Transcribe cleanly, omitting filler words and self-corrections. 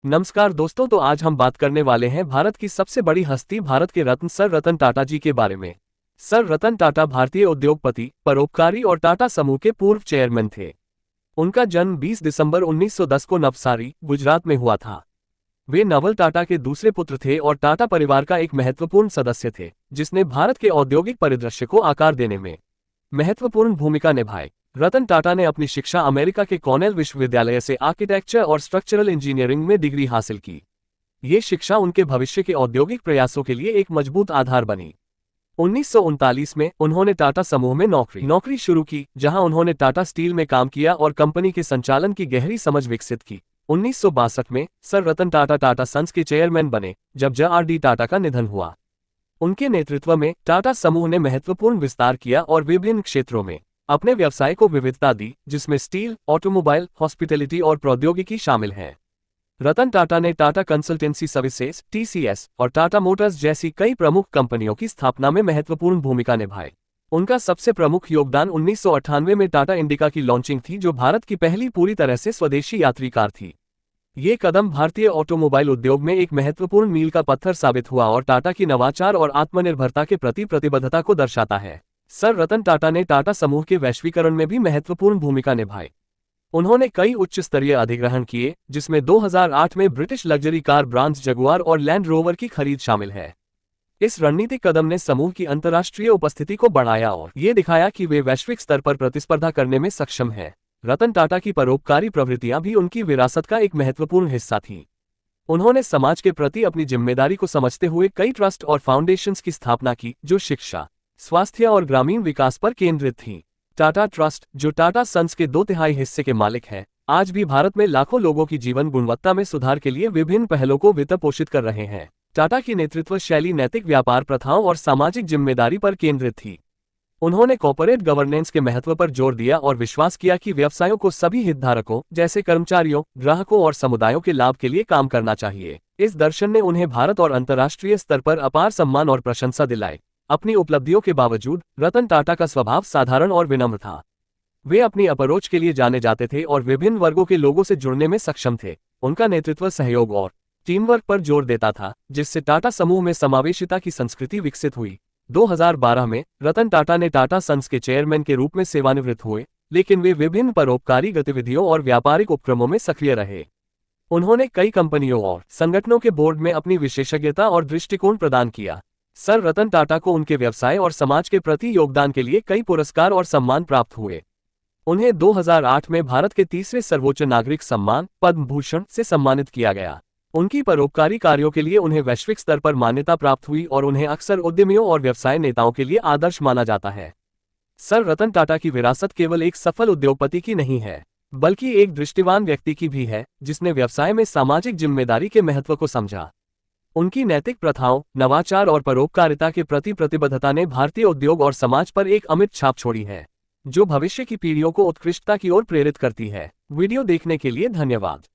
नमस्कार दोस्तों, तो आज हम बात करने वाले हैं भारत की सबसे बड़ी हस्ती, भारत के रत्न सर रतन टाटा जी के बारे में। सर रतन टाटा भारतीय उद्योगपति, परोपकारी और टाटा समूह के पूर्व चेयरमैन थे। उनका जन्म 20 दिसंबर 1910 को नवसारी, गुजरात में हुआ था। वे नवल टाटा के दूसरे पुत्र थे और टाटा परिवार का एक महत्वपूर्ण सदस्य थे, जिसने भारत के औद्योगिक परिदृश्य को आकार देने में महत्वपूर्ण भूमिका निभाई। रतन टाटा ने अपनी शिक्षा अमेरिका के कॉर्नेल विश्वविद्यालय से आर्किटेक्चर और स्ट्रक्चरल इंजीनियरिंग में डिग्री हासिल की। ये शिक्षा उनके भविष्य के औद्योगिक प्रयासों के लिए एक मजबूत आधार बनी। 1939 में उन्होंने टाटा समूह में नौकरी शुरू की, जहां उन्होंने टाटा स्टील में काम किया और कंपनी के संचालन की गहरी समझ विकसित की। 1962 में सर रतन टाटा टाटा सन्स के चेयरमैन बने, जब जे.आर.डी. टाटा का निधन हुआ। उनके नेतृत्व में टाटा समूह ने महत्वपूर्ण विस्तार किया और विभिन्न क्षेत्रों में अपने व्यवसाय को विविधता दी, जिसमें स्टील, ऑटोमोबाइल, हॉस्पिटैलिटी और प्रौद्योगिकी शामिल हैं। रतन टाटा ने टाटा कंसल्टेंसी सर्विसेज (टीसीएस) और टाटा मोटर्स जैसी कई प्रमुख कंपनियों की स्थापना में महत्वपूर्ण भूमिका निभाई। उनका सबसे प्रमुख योगदान 1998 में टाटा इंडिका की लॉन्चिंग थी, जो भारत की पहली पूरी तरह से स्वदेशी यात्री कार थी। ये कदम भारतीय ऑटोमोबाइल उद्योग में एक महत्वपूर्ण मील का पत्थर साबित हुआ और टाटा की नवाचार और आत्मनिर्भरता के प्रति प्रतिबद्धता को दर्शाता है। सर रतन टाटा ने टाटा समूह के वैश्वीकरण में भी महत्वपूर्ण भूमिका निभाई। उन्होंने कई उच्च स्तरीय अधिग्रहण किए, जिसमें 2008 में British luxury car brands Jaguar और लैंड रोवर की खरीद शामिल है। इस रणनीतिक कदम ने समूह की अंतर्राष्ट्रीय उपस्थिति को बढ़ाया और ये दिखाया कि वे वैश्विक स्तर पर प्रतिस्पर्धा करने में सक्षम हैं। रतन टाटा की परोपकारी प्रवृत्तियां भी उनकी विरासत का एक महत्वपूर्ण हिस्सा थीं। उन्होंने समाज के प्रति अपनी जिम्मेदारी को समझते हुए कई ट्रस्ट और फाउंडेशंस की स्थापना की, जो शिक्षा, स्वास्थ्य और ग्रामीण विकास पर केंद्रित थीं। टाटा ट्रस्ट, जो टाटा सन्स के 2/3 हिस्से के मालिक है, आज भी भारत में लाखों लोगों की जीवन गुणवत्ता में सुधार के लिए विभिन्न पहलों को वित्त पोषित कर रहे हैं। टाटा की नेतृत्व शैली नैतिक व्यापार प्रथाओं और सामाजिक जिम्मेदारी पर केंद्रित थी। उन्होंने कॉर्पोरेट गवर्नेंस के महत्व पर जोर दिया और विश्वास किया कि व्यवसायों को सभी हितधारकों, जैसे कर्मचारियों, ग्राहकों और समुदायों के लाभ के लिए काम करना चाहिए। इस दर्शन ने उन्हें भारत और अंतर्राष्ट्रीय स्तर पर अपार सम्मान और प्रशंसा दिलाई। अपनी उपलब्धियों के बावजूद रतन टाटा का स्वभाव साधारण और विनम्र था। वे अपनी अप्रोच के लिए जाने जाते थे और विभिन्न वर्गों के लोगों से जुड़ने में सक्षम थे। उनका नेतृत्व सहयोग और टीम वर्क पर जोर देता था, जिससे टाटा समूह में समावेशिता की संस्कृति विकसित हुई। 2012 में रतन टाटा ने टाटा सन्स के चेयरमैन के रूप में सेवानिवृत्त हुए, लेकिन वे विभिन्न परोपकारी गतिविधियों और व्यापारिक उपक्रमों में सक्रिय रहे। उन्होंने कई कंपनियों और संगठनों के बोर्ड में अपनी विशेषज्ञता और दृष्टिकोण प्रदान किया। सर रतन टाटा को उनके व्यवसाय और समाज के प्रति योगदान के लिए कई पुरस्कार और सम्मान प्राप्त हुए। उन्हें 2008 में भारत के तीसरे सर्वोच्च नागरिक सम्मान पद्म भूषण से सम्मानित किया गया। उनकी परोपकारी कार्यों के लिए उन्हें वैश्विक स्तर पर मान्यता प्राप्त हुई और उन्हें अक्सर उद्यमियों और व्यवसाय नेताओं के लिए आदर्श माना जाता है। सर रतन टाटा की विरासत केवल एक सफल उद्योगपति की नहीं है, बल्कि एक दृष्टिवान व्यक्ति की भी है, जिसने व्यवसाय में सामाजिक जिम्मेदारी के महत्व को समझा। उनकी नैतिक प्रथाओं, नवाचार और परोपकारिता के प्रति प्रतिबद्धता ने भारतीय उद्योग और समाज पर एक अमिट छाप छोड़ी है, जो भविष्य की पीढ़ियों को उत्कृष्टता की ओर प्रेरित करती है। वीडियो देखने के लिए धन्यवाद।